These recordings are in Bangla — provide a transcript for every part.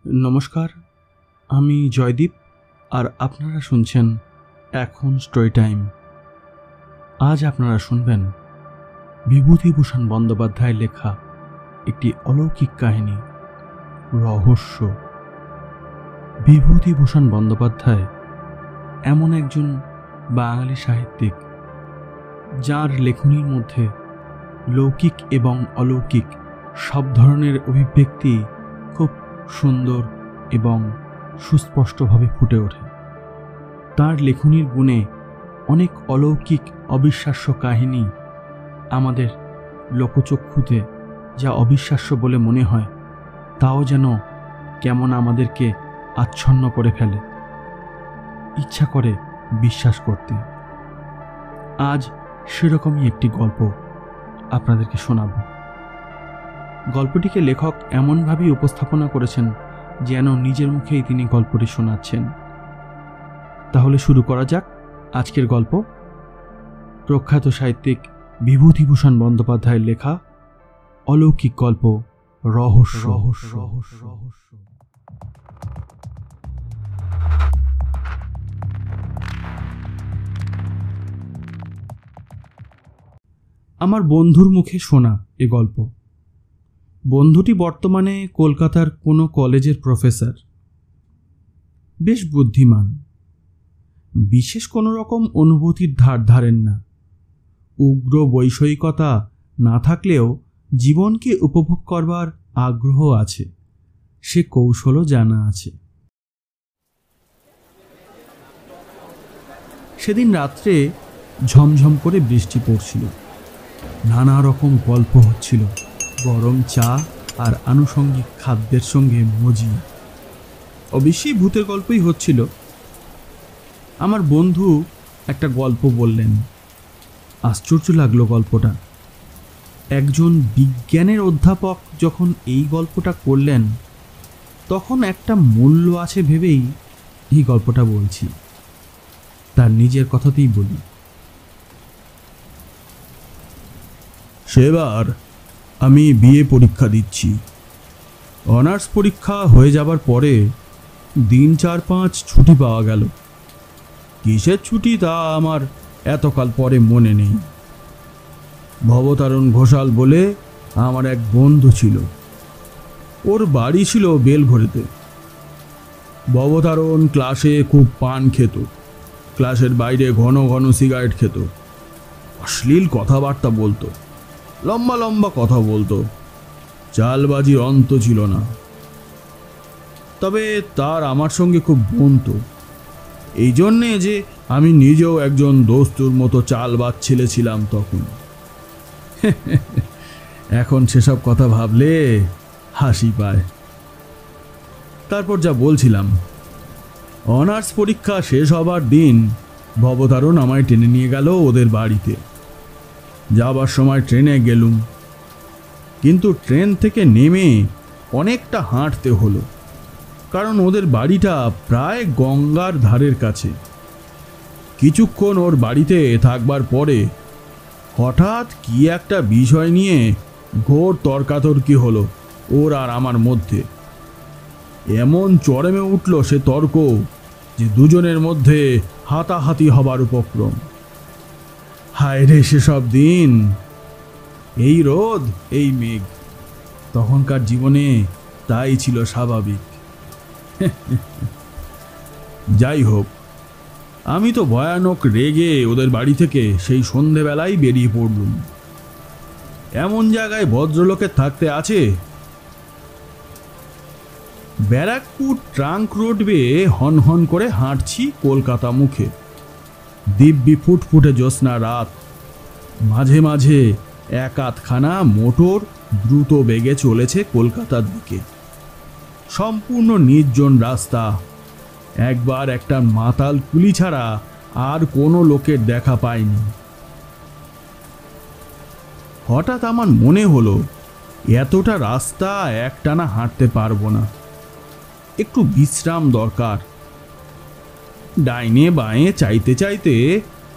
নমস্কার, আমি জয়দীপ আর আপনারা শুনছেন এখন স্টোরি টাইম। আজ আপনারা শুনবেন বিভূতিভূষণ বন্দ্যোপাধ্যায়ের লেখা একটি অলৌকিক কাহিনী, রহস্য। বিভূতিভূষণ বন্দ্যোপাধ্যায় এমন একজন বাঙালি সাহিত্যিক যার লেখনীর মধ্যে লৌকিক এবং অলৌকিক সব ধরনের অভিব্যক্তি খুব সুন্দর এবং সুস্পষ্টভাবে ফুটে ওঠে। তার লেখনীর গুণে অনেক অলৌকিক অবিশ্বাস্য কাহিনী আমাদের লোকচক্ষুতে যা অবিশ্বাস্য বলে মনে হয় তাও যেন কেমন আমাদেরকে আচ্ছন্ন করে ফেলে, ইচ্ছা করে বিশ্বাস করতে। আজ সেরকমই একটি গল্প আপনাদেরকে শোনাব। গল্পটিকে লেখক এমনভাবেই উপস্থাপনা করেছেন যেন নিজের মুখেই তিনি গল্পটি শোনাচ্ছেন। তাহলে শুরু করা যাক আজকের গল্প। প্রখ্যাত সাহিত্যিক বিভূতিভূষণ বন্দ্যোপাধ্যায়ের লেখা অলৌকিক গল্প রহস্য। আমার বন্ধুর মুখে শোনা এ গল্প। বন্ধুটি বর্তমানে কলকাতার কোনো কলেজের প্রফেসর, বেশ বুদ্ধিমান, বিশেষ কোনো রকম অনুভূতির ধার ধারেন না। উগ্র বৈষয়িকতা না থাকলেও জীবনকে উপভোগ করবার আগ্রহ আছে, সে কৌশলও জানা আছে। সেদিন রাত্রে ঝমঝম করে বৃষ্টি পড়ছিল, নানা রকম গল্প হচ্ছিল, গরম চা আর আনুষঙ্গিক খাদ্যের সঙ্গে মজি। অবশ্যই ভূতের গল্পই হচ্ছিল। আমার বন্ধু একটা গল্প বললেন, আশ্চর্য লাগলো গল্পটা। একজন বিজ্ঞানের অধ্যাপক যখন এই গল্পটা করলেন তখন একটা মূল্য আছে ভেবেই এই গল্পটা বলছি। তার নিজের কথাতেই বলি। সেবার আমি বিএ পরীক্ষা দিচ্ছি। অনার্স পরীক্ষা হয়ে যাবার পরে দিন 4-5 ছুটি পাওয়া গেল। কিসের ছুটি তা আমার এতকাল পরে মনে নেই। ভবতারণ ঘোষাল বলে আমার এক বন্ধু ছিল, ওর বাড়ি ছিল বেলঘড়িতে। ভবতারণ ক্লাসে খুব পান খেত, ক্লাসের বাইরে ঘন ঘন সিগারেট খেত, অশ্লীল কথাবার্তা বলতো, লম্বা লম্বা কথা বলতো, চালবাজির অন্ত ছিল না। তবে তার আমার সঙ্গে খুব বনতো, এই জন্যে যে আমি নিজেও একজন দোস্তুর মতো চালবাজ ছেলে ছিলাম তখন। এখন সেসব কথা ভাবলে হাসি পায়। তারপর যা বলছিলাম, অনার্স পরীক্ষা শেষ হবার দিন ভবতারণ আমায় টেনে নিয়ে গেল ওদের বাড়িতে। যাবার সময় ট্রেনে গেলুম, কিন্তু ট্রেন থেকে নেমে অনেকটা হাঁটতে হলো, কারণ ওদের বাড়িটা প্রায় গঙ্গার ধারের কাছে। কিছুক্ষণ ওর বাড়িতে থাকবার পরে হঠাৎ কি একটা বিষয় নিয়ে ঘোর তর্কাতর্কি হলো ওর আর আমার মধ্যে। এমন চরমে উঠল সে তর্ক যে দুজনের মধ্যে হাতাহাতি হবার উপক্রম। হায় রে সেসব দিন! এই রোদ, এই মেঘ, তখনকার জীবনে তাই ছিল স্বাভাবিক। যাই হোক, আমি তো ভয়ানক রেগে ওদের বাড়ি থেকে সেই সন্ধেবেলায় বেরিয়ে পড়লুম। এমন জায়গায় ভদ্রলোকের থাকতে আছে? ব্যারাকপুর ট্রাঙ্ক রোড বেয়ে হন হন করে হাঁটছি কলকাতা মুখে। দিব্যি ফুটফুটে জ্যোৎস্না রাত, মাঝে মাঝে এক আধখানা মোটর দ্রুত বেগে চলেছে কলকাতার দিকে। সম্পূর্ণ নির্জন রাস্তা, একবার একটা মাতাল কুলি ছাড়া আর কোনো লোকের দেখা পায়নি। হঠাৎ আমার মনে হলো এতটা রাস্তা একটানা হাঁটতে পারবো না, একটু বিশ্রাম দরকার। ডাইনে বাঁয়ে চাইতে চাইতে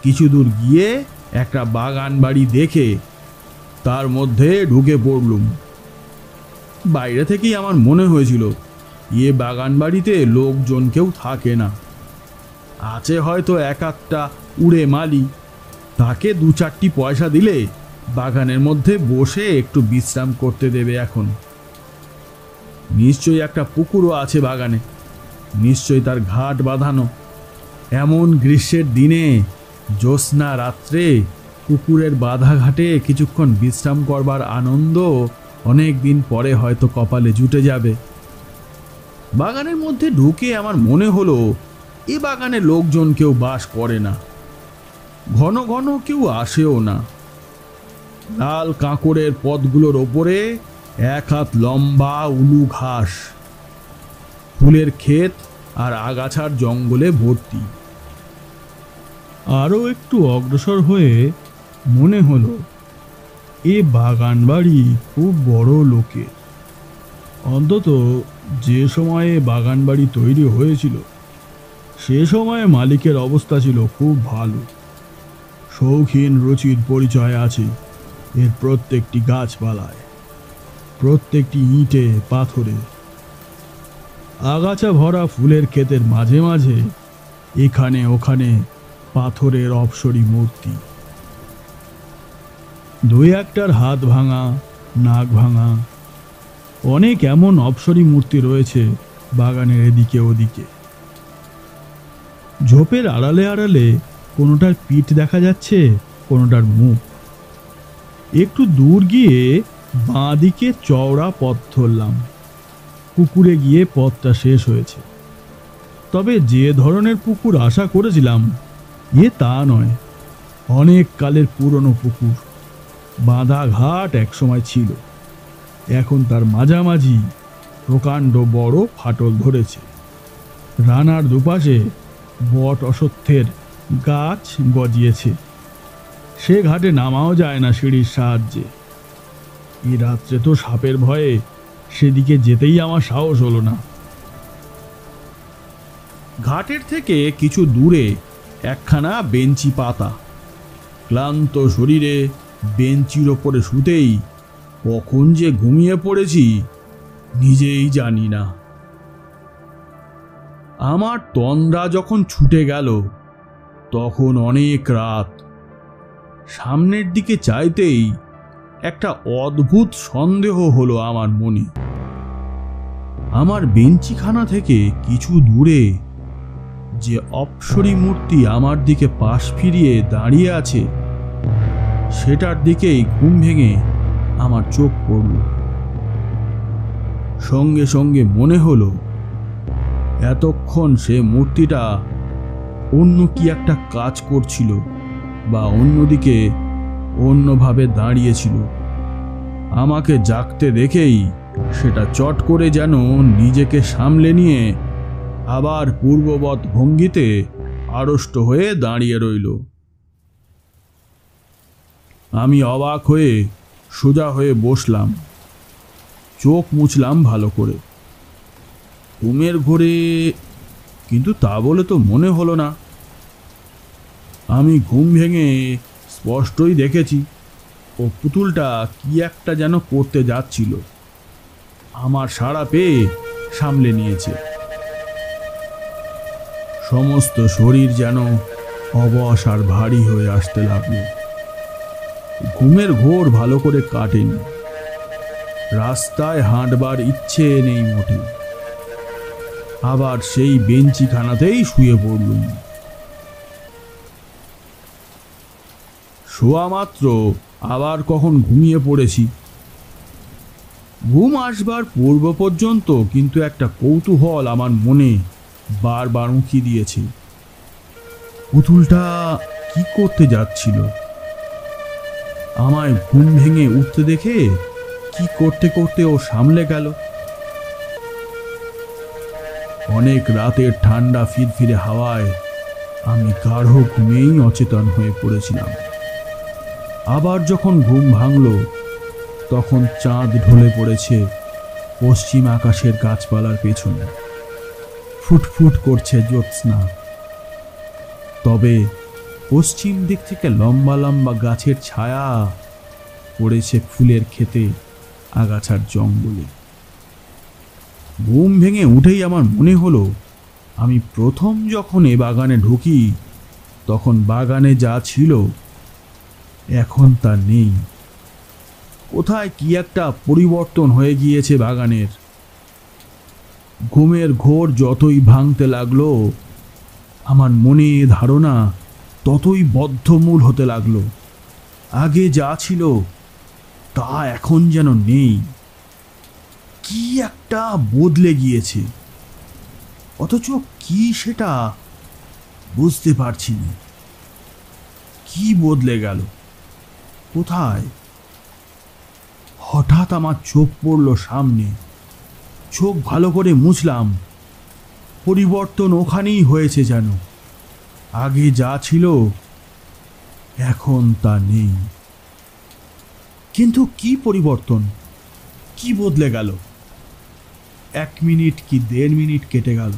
কিছু দূর গিয়ে একটা বাগান বাড়ি দেখে তার মধ্যে ঢুকে পড়লুম। বাইরে থেকেই আমার মনে হয়েছিল বাগান বাড়িতে লোকজন কেউ থাকে না, আছে হয়তো এক একটা উড়ে মালি, তাকে 2-4টি পয়সা দিলে বাগানের মধ্যে বসে একটু বিশ্রাম করতে দেবে। এখন নিশ্চয়ই একটা পুকুরও আছে বাগানে, নিশ্চয়ই তার ঘাট বাঁধানো। এমন গ্রীষ্মের দিনে জ্যোৎস্না রাত্রে পুকুরের বাঁধা ঘাটে কিছুক্ষণ বিশ্রাম করবার আনন্দ অনেক দিন পরে হয়তো কপালে জুটে যাবে। বাগানের মধ্যে ঢুকে আমার মনে হলো এ বাগানে লোকজন কেউ বাস করে না, ঘন ঘন কেউ আসেও না। লাল কাঁকড়ের পথগুলোর ওপরে 1 হাত লম্বা উলু ঘাস, ফুলের ক্ষেত আর আগাছার জঙ্গলে ভর্তি। আরও একটু অগ্রসর হয়ে মনে হলো এ বাগান বাড়ি খুব বড় লোকের। অন্তত যে সময়ে বাগান বাড়ি তৈরি হয়েছিল সে সময়ে মালিকের অবস্থা ছিল খুব ভালো। শৌখিন রুচির পরিচয় আছে এর প্রত্যেকটি গাছপালায়, প্রত্যেকটি ইটে পাথরে। আগাছা ভরা ফুলের ক্ষেতের মাঝে মাঝে এখানে ওখানে পাথরের অপসরী মূর্তি। 2-1টার হাত ভাঙা, নাক ভাঙা, অনেক এমন অপসরী মূর্তি রয়েছে বাগানের এদিকে ওদিকে। ঝোপের আড়ালে আড়ালে কোনোটার পিঠ দেখা যাচ্ছে, কোনোটার মুখ। একটু দূর গিয়ে বাঁ দিকে চওড়া পথ ধরলাম। পুকুরে গিয়ে পথটা শেষ হয়েছে, তবে যে ধরনের পুকুর আশা করেছিলাম তা নয়। অনেক কালের পুরনো পুকুর, বাঁধা ঘাট একসময় ছিল, এখন তার মাঝামাঝি প্রকাণ্ড বড় ফাটল ধরেছে। রানার দুপাশে বট অশ্বত্থের গাছ গজিয়েছে। সে ঘাটে নামাও যায় না সিঁড়ির সাহায্যে। এই রাত্রে তো সাপের ভয়ে সেদিকে যেতেই আমার সাহস হলো না। ঘাটের থেকে কিছু দূরে একখানা বেঞ্চি পাতা। ক্লান্ত শরীরে বেঞ্চির ওপরে শুতেই কখন যে ঘুমিয়ে পড়েছি নিজেই জানি না। আমার তন্দ্রা যখন ছুটে গেল তখন অনেক রাত। সামনের দিকে চাইতেই একটা অদ্ভুত সন্দেহ হলো আমার মনে। আমার বেঞ্চিখানা থেকে কিছু দূরে যে অপ্সরী মূর্তি আমার দিকে পাশ ফিরিয়ে দাঁড়িয়ে আছে সেটার দিকেই ঘুম ভেঙে আমার চোখ পড়ল। সঙ্গে সঙ্গে মনে হলো এতক্ষণ সে মূর্তিটা অন্য কি একটা কাজ করছিল বা অন্যদিকে অন্যভাবে দাঁড়িয়েছিল। আমাকে জাগতে দেখেই সেটা চট করে যেন নিজেকে সামলে নিয়ে আবার পূর্ববৎ ভঙ্গিতে আড়ষ্ট হয়ে দাঁড়িয়ে রইল। আমি অবাক হয়ে সোজা হয়ে বসলাম, চোখ মুছলাম ভালো করে। ঘুমের ঘোরে, কিন্তু তা বলে তো মনে হলো না। আমি ঘুম ভেঙে স্পষ্টই দেখেছি ও পুতুলটা কি একটা যেন করতে যাচ্ছিল। আমার সাড়া পেয়ে সামলে নিয়েছে। সমস্ত শরীর যেন অবশ আর ভারী হয়ে আসতে লাগলো। ঘুমের ঘোর ভালো করে কাটেনি, রাস্তায় হাঁটবার ইচ্ছে নেই মোটে। আবার সেই বেঞ্চিখানাতেই শুয়ে পড়লুম। শোয়া মাত্র আবার কখন ঘুমিয়ে পড়েছি। ঘুম আসবার পূর্ব পর্যন্ত কিন্তু একটা কৌতূহল আমার মনে বারবার উঁকি দিয়েছে। পুতুলটা কি করতে যাচ্ছিল? আমায় ঘুম ভেঙে উঠতে দেখে কি করতে করতে ও সামলে গেল। অনেক রাতের ঠান্ডা ফিরফিরে হাওয়ায় আমি গাঢ় ঘুমেই অচেতন হয়ে পড়েছিলাম। আবার যখন ঘুম ভাঙল তখন চাঁদ ঢলে পড়েছে পশ্চিম আকাশের গাছপালার পেছনে। ফুটফুট করছে জ্যোৎস্না। তবে পশ্চিম দিক থেকে লম্বা লম্বা গাছের ছায়া পড়েছে ফুলের ক্ষেতে, আগাছার জঙ্গলে। ঘুম ভেঙে উঠেই আমার মনে হলো আমি প্রথম যখন এ বাগানে ঢুকি তখন বাগানে যা ছিল এখন তা নেই। কোথায় কি একটা পরিবর্তন হয়ে গিয়েছে বাগানের। ঘুমের ঘোর যতই ভাঙতে লাগলো আমার মনে ধারণা ততই বদ্ধমূল হতে লাগলো। আগে যা ছিল তা এখন যেন নেই। কি একটা বদলে গিয়েছে, অথচ কি সেটা বুঝতে পারছি না। কি বদলে গেল, কোথায়? হঠাৎ আমার চোখ পড়ল সামনে। চোখ ভালো করে মুছলাম। পরিবর্তন ওখানেই হয়েছে যেন। আগে যা ছিল এখন তা নেই। কিন্তু কি পরিবর্তন, কি বদলে গেল? 1 মিনিট কি 1.5 মিনিট কেটে গেল,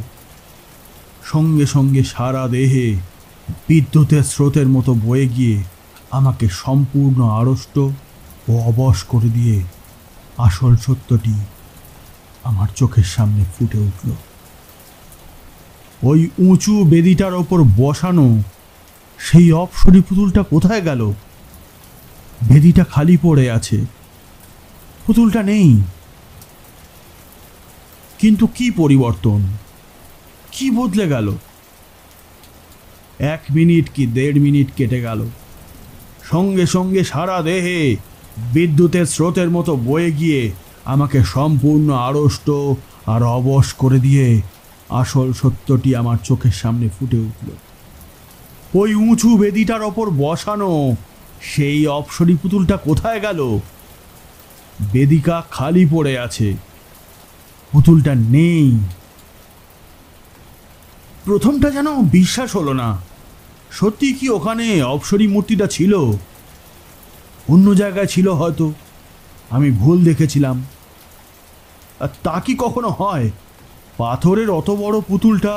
সঙ্গে সঙ্গে সারা দেহে বিদ্যুতের স্রোতের মতো বয়ে গিয়ে আমাকে সম্পূর্ণ আড়ষ্ট ও অবশ করে দিয়ে আসল সত্যটি আমার চোখের সামনে ফুটে উঠল। ওই উঁচু বেদিটার ওপর বসানো সেই অপ্সরী পুতুলটা কোথায় গেল? বেদিটা খালি পড়ে আছে, পুতুলটা নেই। কিন্তু কি পরিবর্তন, কি বদলে গেল? 1 মিনিট কি 1.5 মিনিট কেটে গেল, সঙ্গে সঙ্গে সারা দেহে বিদ্যুতের স্রোতের মতো বয়ে গিয়ে আমাকে সম্পূর্ণ আড়ষ্ট আর অবশ করে দিয়ে আসল সত্যটি আমার চোখের সামনে ফুটে উঠল। ওই উঁচু বেদিটার ওপর বসানো সেই অপ্সরী পুতুলটা কোথায় গেল? বেদিকা খালি পড়ে আছে, পুতুলটা নেই। প্রথমটা যেন বিশ্বাস হলো না। সত্যি কি ওখানে অপ্সরী মূর্তিটা ছিল? অন্য জায়গায় ছিল হয়তো, আমি ভুল দেখেছিলাম। আর তা কি কখনো হয়? পাথরের অত বড় পুতুলটা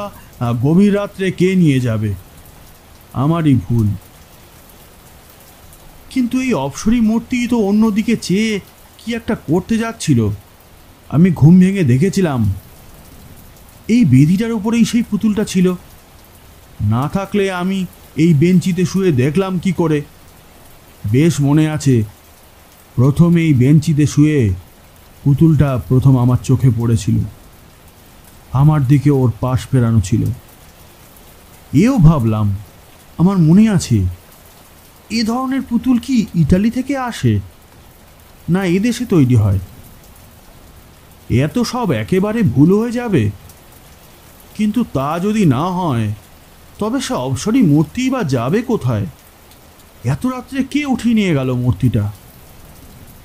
গভীর রাত্রে কে নিয়ে যাবে? আমারই ভুল। কিন্তু এই অপ্সরী মূর্তি তো অন্যদিকে চেয়ে কি একটা করতে যাচ্ছিল। আমি ঘুম ভেঙে দেখেছিলাম এই বেদিটার উপরেই সেই পুতুলটা ছিল। না থাকলে আমি এই বেঞ্চিতে শুয়ে দেখলাম কি করে? বেশ মনে আছে, প্রথম এই বেঞ্চিতে শুয়ে পুতুলটা প্রথম আমার চোখে পড়েছিল। আমার দিকে ওর পাশ ফেরানো ছিল। এও ভাবলাম, আমার মনে আছে, এ ধরনের পুতুল কি ইতালি থেকে আসে, না এদেশে তৈরি হয়? এত সব একেবারে ভুল হয়ে যাবে। কিন্তু তা যদি না হয় তবে সে অপ্সরী মূর্তি বা যাবে কোথায়? এত রাত্রে কে উঠিয়ে নিয়ে গেল মূর্তিটা?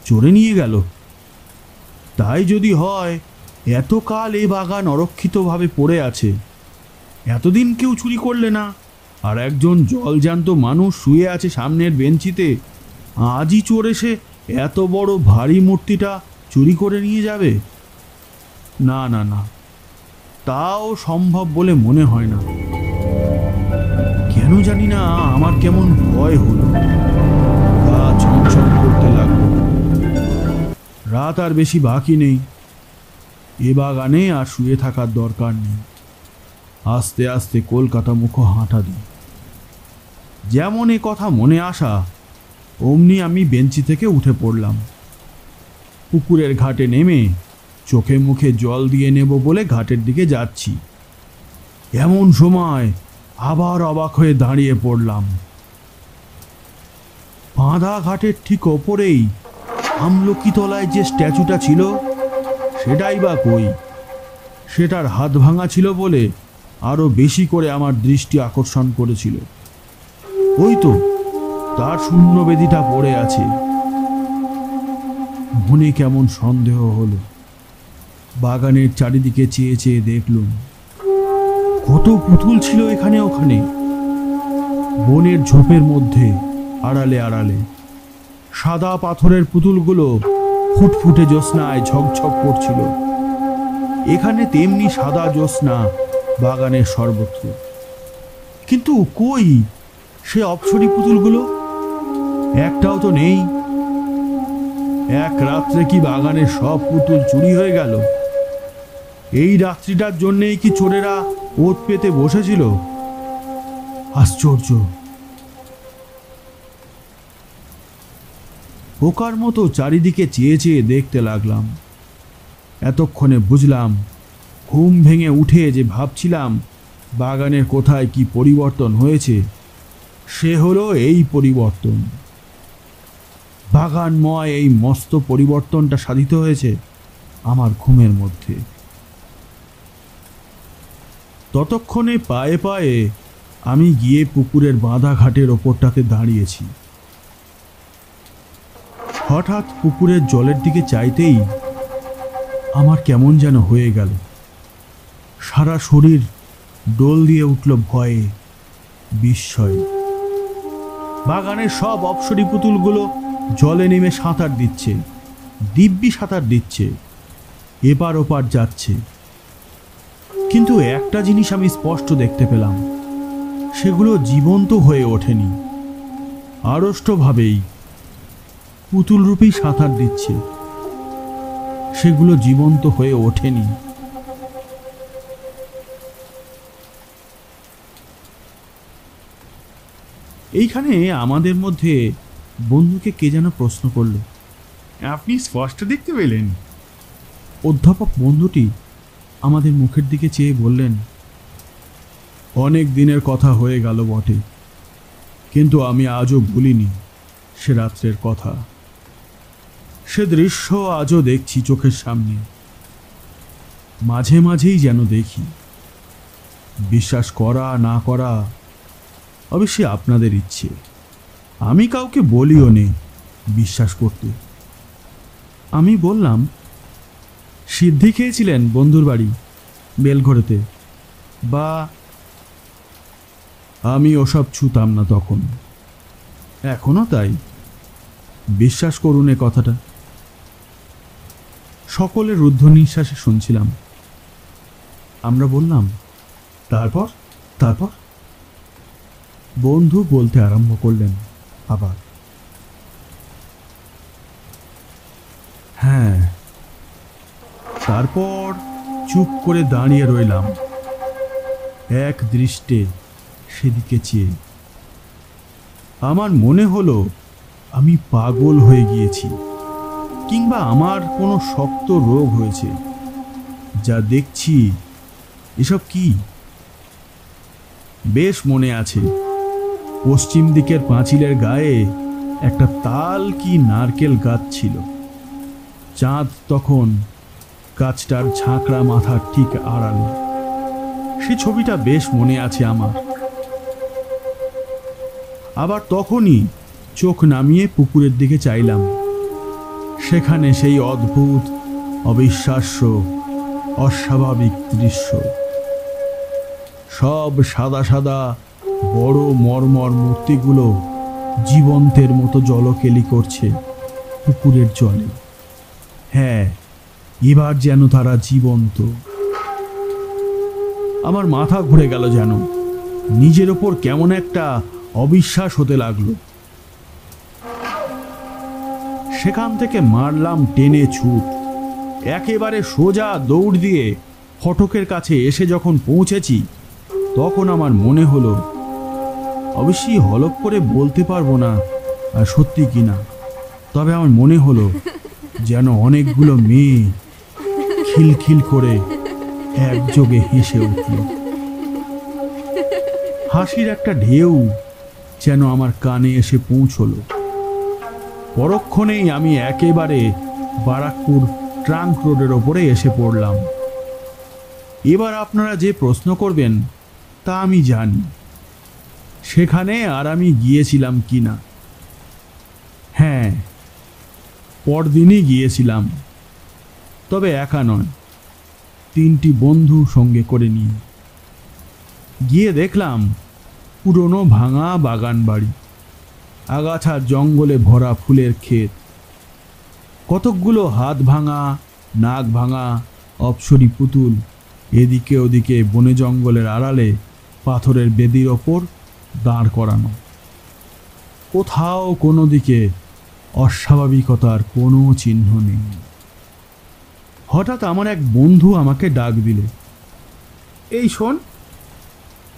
চোরে নিয়ে গেল? তাই যদি হয়, এতকাল এ বাগান অরক্ষিতভাবে পড়ে আছে, এতদিন কেউ চুরি করলে না, আর একজন জলজ্যান্ত মানুষ শুয়ে আছে সামনের বেঞ্চিতে, আজই চোর এসে এত বড় ভারী মূর্তিটা চুরি করে নিয়ে যাবে? না না না, তাও সম্ভব বলে মনে হয় না। কেন জানি না আমার কেমন ভয় হলো, গা ছমছম করতে লাগলো। রাত আর বেশি বাকি নেই, এ বাগানে আর শুয়ে থাকার দরকার নেই। আস্তে আস্তে কলকাতা মুখো হাঁটা দিই। যেমন এ কথা মনে আসা অমনি আমি বেঞ্চি থেকে উঠে পড়লাম। পুকুরের ঘাটে নেমে চোখে মুখে জল দিয়ে নেব বলে ঘাটের দিকে যাচ্ছি। এমন সময় আবার অবাক হয়ে দাঁড়িয়ে পড়লাম। বাঁধা ঘাটের ঠিক ওপরেই আমলকিতলায় যে স্ট্যাচুটা ছিল সেটাই বা কই? সেটার হাত ভাঙা ছিল বলে আরো বেশি করে আমার দৃষ্টি আকর্ষণ করেছিল। ওই তো তার শূন্য বেদিটা পড়ে আছে। মনে কেমন সন্দেহ হলো। বাগানের চারিদিকে চেয়ে চেয়ে দেখলুম কত পুতুল ছিল এখানে ওখানে, বনের ঝোপের মধ্যে, আড়ালে আড়ালে। সাদা পাথরের পুতুলগুলো ফুটফুটে জ্যোৎস্নায় ঝকঝক করছিল। এখানে তেমনি সাদা জ্যোৎস্না বাগানের সর্বত্র। কিন্তু কই সে অপ্সরী পুতুলগুলো? একটাও তো নেই। এক রাত্রে কি বাগানের সব পুতুল চুরি হয়ে গেল? এই রাত্রিটার জন্যেই কি চোরেরা ওত পেতে বসেছিল? আশ্চর্য। বোকার মতো চারিদিকে চেয়ে চেয়ে দেখতে লাগলাম। এতক্ষণে বুঝলাম, ঘুম ভেঙে উঠে যে ভাবছিলাম বাগানের কোথায় কি পরিবর্তন হয়েছে, সে হলো এই পরিবর্তন। বাগানময় এই মস্ত পরিবর্তনটা সাধিত হয়েছে আমার ঘুমের মধ্যে। ততক্ষণে পায়ে পায়ে আমি গিয়ে পুকুরের বাঁধা ঘাটের ওপরটাতে দাঁড়িয়েছি। হঠাৎ পুকুরের জলের দিকে চাইতেই আমার কেমন যেন হয়ে গেল। সারা শরীর ডোল দিয়ে উঠল ভয়ে, বিস্ময়ে। বাগানের সব অপ্সরী পুতুলগুলো জলে নেমে সাঁতার দিচ্ছে, দিব্যি সাঁতার দিচ্ছে, এপার ওপার যাচ্ছে। কিন্তু একটা জিনিস আমি স্পষ্ট দেখতে পেলাম, সেগুলো জীবন্ত হয়ে ওঠেনি, আড়ষ্টভাবেই পুতুলরূপী সাঁতার দিচ্ছে, সেগুলো জীবন্ত হয়ে ওঠেনি। এইখানে আমাদের মধ্যে বন্ধুকে কে যেন প্রশ্ন করল, আপনি স্পষ্ট দেখতে পেলেন? অধ্যাপক বন্ধুটি আমাদের মুখের দিকে চেয়ে বললেন, অনেক দিনের কথা হয়ে গেল বটে, কিন্তু আমি আজও ভুলিনি সে রাত্রের কথা। সে দৃশ্য আজও দেখছি চোখের সামনে, মাঝে মাঝেই যেন দেখি। বিশ্বাস করা না করা অবশ্যই আপনাদের ইচ্ছে, আমি কাউকে বলিও নে বিশ্বাস করতে। আমি বললাম, সিদ্ধি খেয়েছিলেন বন্ধুর বাড়ি বেলঘরেতে, বা? আমি ওসব ছুতাম না তখন, এখনো তাই। বিশ্বাস করুন এ কথাটা। সকলের রুদ্ধ নিঃশ্বাসে শুনছিলাম। আমরা বললাম, তারপর তারপর? বন্ধু বলতে আরম্ভ করলেন আবার, হ্যাঁ। তারপর চুপ করে দাঁড়িয়ে রইলাম, এক দৃষ্টে সেদিকে চেয়ে। আমার মনে হলো আমি পাগল হয়ে গিয়েছি, কিংবা আমার কোনো শক্ত রোগ হয়েছে। যা দেখছি এসব কি? বেশ মনে আছে, পশ্চিম দিকের পাঁচিলের গায়ে একটা তাল কি নারকেল গাছ ছিল। চাঁদ তখন গাছটার ঝাঁকড়া মাথার ঠিক আড়ালে। সে ছবিটা বেশ মনে আছে আমার। আবার তখনই চোখ নামিয়ে পুকুরের দিকে চাইলাম। সেখানে সেই অদ্ভুত, অবিশ্বাস্য, অস্বাভাবিক দৃশ্য। সব সাদা সাদা বড় মর্মর মূর্তিগুলো জীবন্তের মতো জলকেলি করছে পুকুরের জলে। হ্যাঁ, এবার যেন তারা জীবন্ত। আমার মাথা ঘুরে গেল, যেন নিজের ওপর কেমন একটা অবিশ্বাস হতে লাগলো। সেখান থেকে মারলাম টেনে ছুট। একেবারে সোজা দৌড় দিয়ে ফটকের কাছে এসে যখন পৌঁছেছি, তখন আমার মনে হলো, অবশ্যই হলপ করে বলতে পারবো না আর সত্যি কিনা, তবে আমার মনে হলো যেন অনেকগুলো মেয়ে খিলখিল করে একযোগে হেসে উঠল। হাসির একটা ঢেউ যেন আমার কানে এসে পৌঁছলো। পরক্ষণেই আমি একেবারে বারাকপুর ট্রাঙ্ক রোডের ওপরে এসে পড়লাম। এবার আপনারা যে প্রশ্ন করবেন তা আমি জানি, সেখানে আর আমি গিয়েছিলাম কিনা। হ্যাঁ, পরদিনই গিয়েছিলাম, তবে একা নয়, 3টি বন্ধু সঙ্গে করে নিয়ে। গিয়ে দেখলাম পুরনো ভাঙা বাগান বাড়ি, আগাছার জঙ্গলে ভরা ফুলের ক্ষেত, কতকগুলো হাত ভাঙা, নাক ভাঙা অপ্সরী পুতুল এদিকে ওদিকে বনে জঙ্গলের আড়ালে পাথরের বেদির ওপর দাঁড় করানো। কোথাও কোনো দিকে অস্বাভাবিকতার কোনো চিহ্ন নেই। হঠাৎ আমার এক বন্ধু আমাকে ডাক দিলে, এই শোন।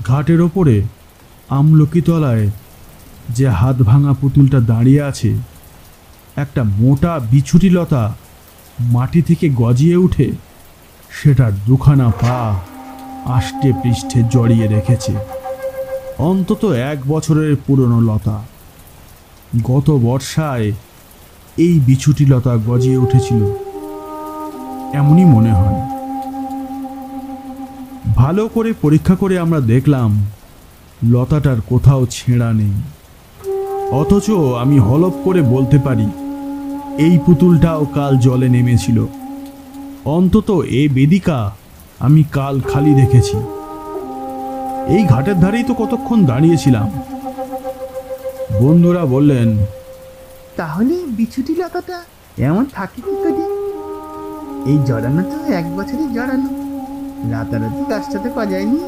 ঘাটের ওপরে আমলকি তলায় যে হাত ভাঙা পুতুলটা দাঁড়িয়ে আছে, একটা মোটা বিছুটি লতা মাটি থেকে গজিয়ে উঠে সেটার দুখানা পা আষ্টে পৃষ্ঠে জড়িয়ে রেখেছে। অন্তত 1 বছরের পুরনো লতা। গত বর্ষায় এই বিছুটি লতা গজিয়ে উঠেছিল, এমনই মনে হয়। ভালো করে পরীক্ষা করে আমরা দেখলাম লতাটার কোথাও ছেঁড়া নেই। অথচ আমি হলফ করে বলতে পারি এই পুতুলটাও কাল জলে নেমেছিল। অন্তত এই বেদিকা আমি কাল খালি দেখেছি। এই ঘাটের ধারেই তো কতক্ষণ দাঁড়িয়েছিলাম। বন্ধুরা বললেন, তাহলে বিছুটি লতাটা এমন থাকে কি করে? এই জড়ানো তো 1 বছরই জড়ানো, রাতারাতি গাছটাতে গজায়নি।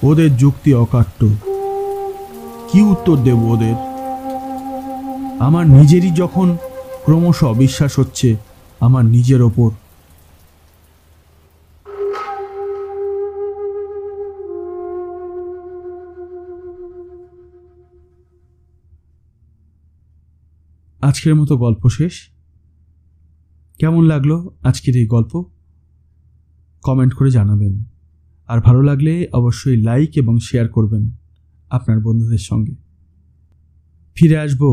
ওদের যুক্তি অকাট্য। কি উত্তর দেব ওদের? আমার নিজেরই যখন ক্রমশ অবিশ্বাস হচ্ছে আমার নিজের ওপর। আজকের মতো গল্প শেষ। কেমন লাগলো আজকের এই গল্প কমেন্ট করে জানাবেন। আর ভালো লাগলে অবশ্যই লাইক এবং শেয়ার করবেন আপনার বন্ধুদের সঙ্গে। ফিরে আসবো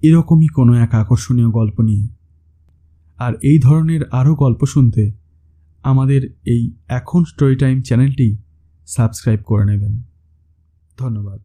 এরকমই কোনো এক আকর্ষণীয় গল্প নিয়ে। আর এই ধরনের আরও গল্প শুনতে আমাদের এই এখন স্টোরি টাইম চ্যানেলটি সাবস্ক্রাইব করে নেবেন। ধন্যবাদ।